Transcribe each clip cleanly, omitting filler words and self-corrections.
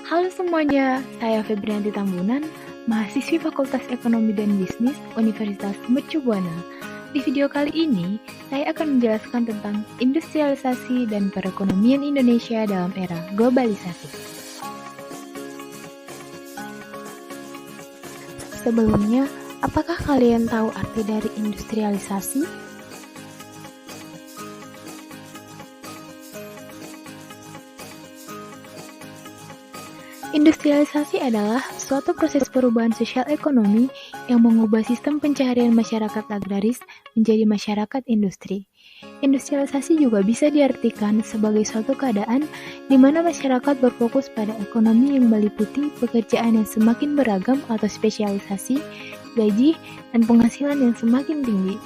Halo semuanya, saya Febrianti Tambunan, mahasiswi Fakultas Ekonomi dan Bisnis Universitas Mercu Buana. Di video kali ini, saya akan menjelaskan tentang industrialisasi dan perekonomian Indonesia dalam era globalisasi. Sebelumnya, apakah kalian tahu arti dari industrialisasi? Industrialisasi adalah suatu proses perubahan sosial ekonomi yang mengubah sistem pencaharian masyarakat agraris menjadi masyarakat industri. Industrialisasi juga bisa diartikan sebagai suatu keadaan di mana masyarakat berfokus pada ekonomi yang meliputi pekerjaan yang semakin beragam atau spesialisasi, gaji, dan penghasilan yang semakin tinggi.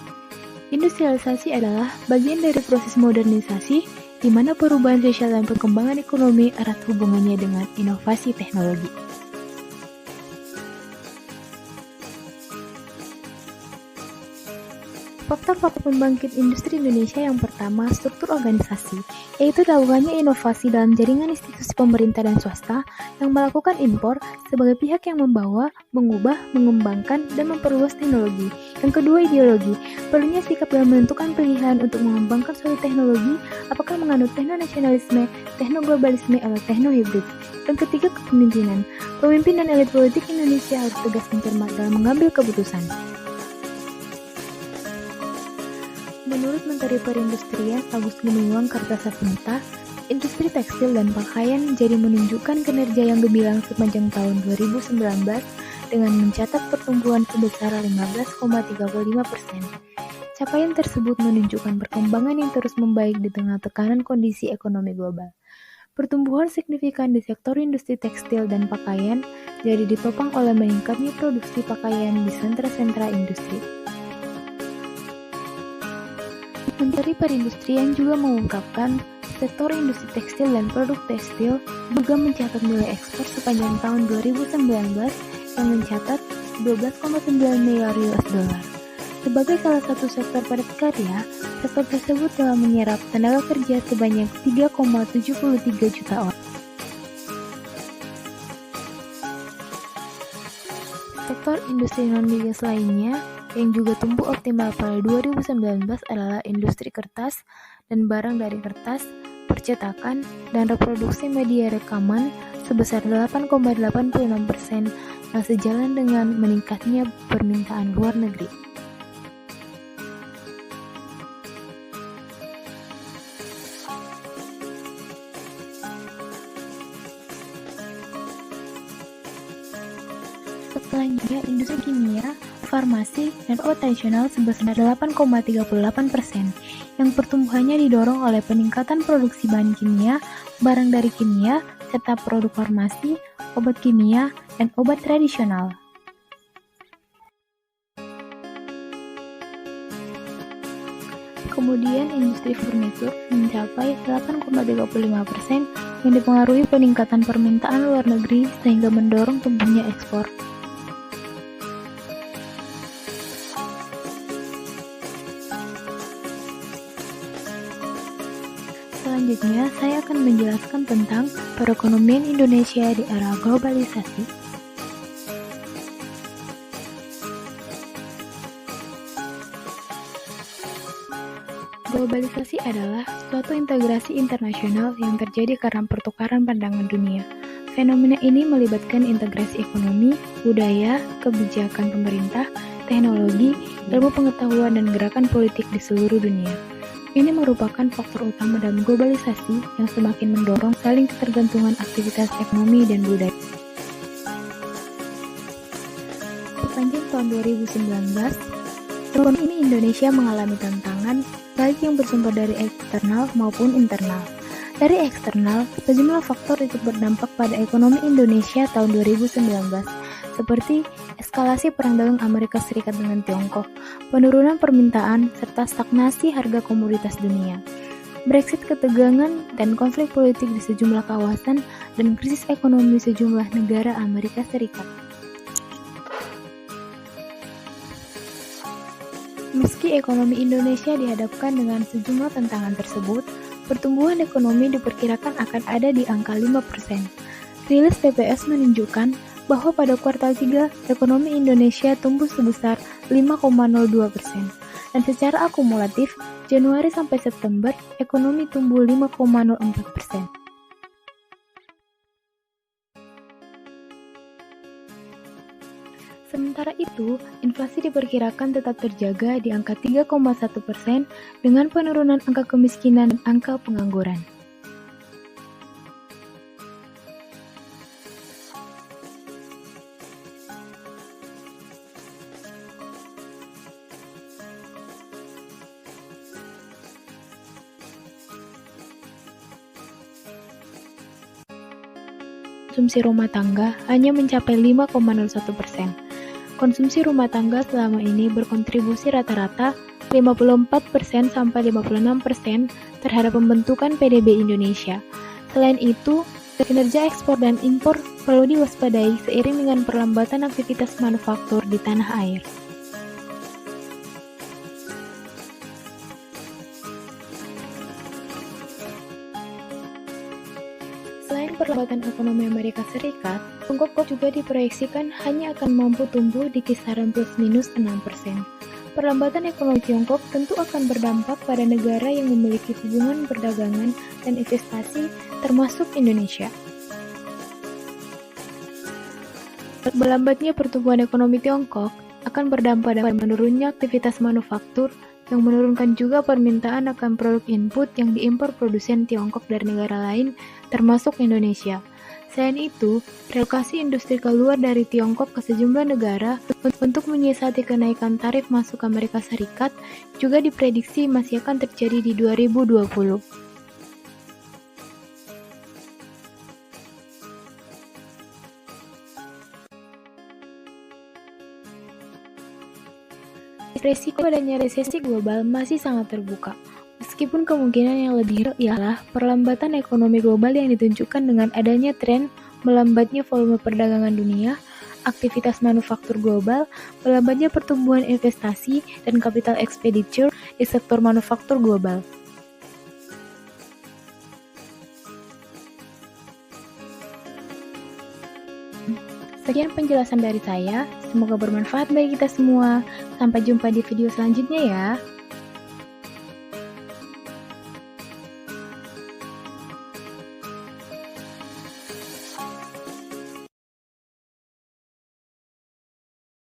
Industrialisasi adalah bagian dari proses modernisasi di mana perubahan sosial dan perkembangan ekonomi erat hubungannya dengan inovasi teknologi. Faktor-faktor pembangkit industri Indonesia yang pertama, struktur organisasi, yaitu dilakukannya inovasi dalam jaringan institusi pemerintah dan swasta yang melakukan impor sebagai pihak yang membawa, mengubah, mengembangkan, dan memperluas teknologi. Yang kedua, ideologi, perlunya sikap dalam menentukan pilihan untuk mengembangkan suatu teknologi, apakah menganut tekno-nasionalisme, tekno-globalisme, atau tekno-hibrid. Yang ketiga, kepemimpinan, pemimpin dan elit politik Indonesia harus tegas dan cermat dalam mengambil keputusan. Menurut Menteri Perindustrian Agus Gumiwang Kartasasmita, industri tekstil dan pakaian jadi menunjukkan kinerja yang gemilang sepanjang tahun 2019 dengan mencatat pertumbuhan sebesar 15,35%. Capaian tersebut menunjukkan perkembangan yang terus membaik di tengah tekanan kondisi ekonomi global. Pertumbuhan signifikan di sektor industri tekstil dan pakaian jadi ditopang oleh meningkatnya produksi pakaian di sentra-sentra industri. Menteri Perindustrian juga mengungkapkan sektor industri tekstil dan produk tekstil juga mencatat nilai ekspor sepanjang tahun 2019 yang mencatat 12,9 miliar US dollar. Sebagai salah satu sektor padat karya, sektor tersebut telah menyerap tenaga kerja sebanyak 3,73 juta orang. Sektor industri non-migas lainnya yang juga tumbuh optimal pada 2019 adalah industri kertas dan barang dari kertas, percetakan, dan reproduksi media rekaman sebesar 8,86% yang sejalan dengan meningkatnya permintaan luar negeri. Selanjutnya, industri kimia, farmasi, dan obat tradisional sebesar 8,38%, yang pertumbuhannya didorong oleh peningkatan produksi bahan kimia, barang dari kimia, serta produk farmasi, obat kimia, dan obat tradisional. Kemudian industri furnitur mencapai 8,35% yang dipengaruhi peningkatan permintaan luar negeri sehingga mendorong tumbuhnya ekspor. Selanjutnya, saya akan menjelaskan tentang perekonomian Indonesia di era globalisasi. Globalisasi adalah suatu integrasi internasional yang terjadi karena pertukaran pandangan dunia. Fenomena ini melibatkan integrasi ekonomi, budaya, kebijakan pemerintah, teknologi, ilmu pengetahuan, dan gerakan politik di seluruh dunia. Ini merupakan faktor utama dalam globalisasi yang semakin mendorong saling ketergantungan aktivitas ekonomi dan budaya. Sepanjang tahun 2019, tahun ini Indonesia mengalami tantangan baik yang bersumber dari eksternal maupun internal. Dari eksternal, sejumlah faktor itu berdampak pada ekonomi Indonesia tahun 2019, seperti eskalasi perang dagang Amerika Serikat dengan Tiongkok, penurunan permintaan, serta stagnasi harga komoditas dunia. Brexit, ketegangan, dan konflik politik di sejumlah kawasan, dan krisis ekonomi sejumlah negara Amerika Serikat. Meski ekonomi Indonesia dihadapkan dengan sejumlah tantangan tersebut, pertumbuhan ekonomi diperkirakan akan ada di angka 5%. Rilis BPS menunjukkan bahwa pada kuartal 3, ekonomi Indonesia tumbuh sebesar 5,02%. Dan secara akumulatif, Januari sampai September, ekonomi tumbuh 5,04%. Sementara itu, inflasi diperkirakan tetap terjaga di angka 3,1% dengan penurunan angka kemiskinan dan angka pengangguran. Konsumsi rumah tangga hanya mencapai 5,01%. Konsumsi rumah tangga selama ini berkontribusi rata-rata 54% sampai 56% terhadap pembentukan PDB Indonesia. Selain itu, kinerja ekspor dan impor perlu diwaspadai seiring dengan perlambatan aktivitas manufaktur di tanah air. Selain perlambatan ekonomi Amerika Serikat, Tiongkok juga diproyeksikan hanya akan mampu tumbuh di kisaran plus-minus 6%. Perlambatan ekonomi Tiongkok tentu akan berdampak pada negara yang memiliki hubungan perdagangan dan investasi, termasuk Indonesia. Melambatnya pertumbuhan ekonomi Tiongkok akan berdampak pada menurunnya aktivitas manufaktur, yang menurunkan juga permintaan akan produk input yang diimpor produsen Tiongkok dari negara lain, termasuk Indonesia. Selain itu, relokasi industri keluar dari Tiongkok ke sejumlah negara untuk menyiasati kenaikan tarif masuk Amerika Serikat juga diprediksi masih akan terjadi di 2020. Risiko adanya resesi global masih sangat terbuka. Meskipun kemungkinan yang lebih real ialah perlambatan ekonomi global yang ditunjukkan dengan adanya tren melambatnya volume perdagangan dunia, aktivitas manufaktur global, melambatnya pertumbuhan investasi dan capital expenditure di sektor manufaktur global. Sekian penjelasan dari saya, semoga bermanfaat bagi kita semua. Sampai jumpa di video selanjutnya ya.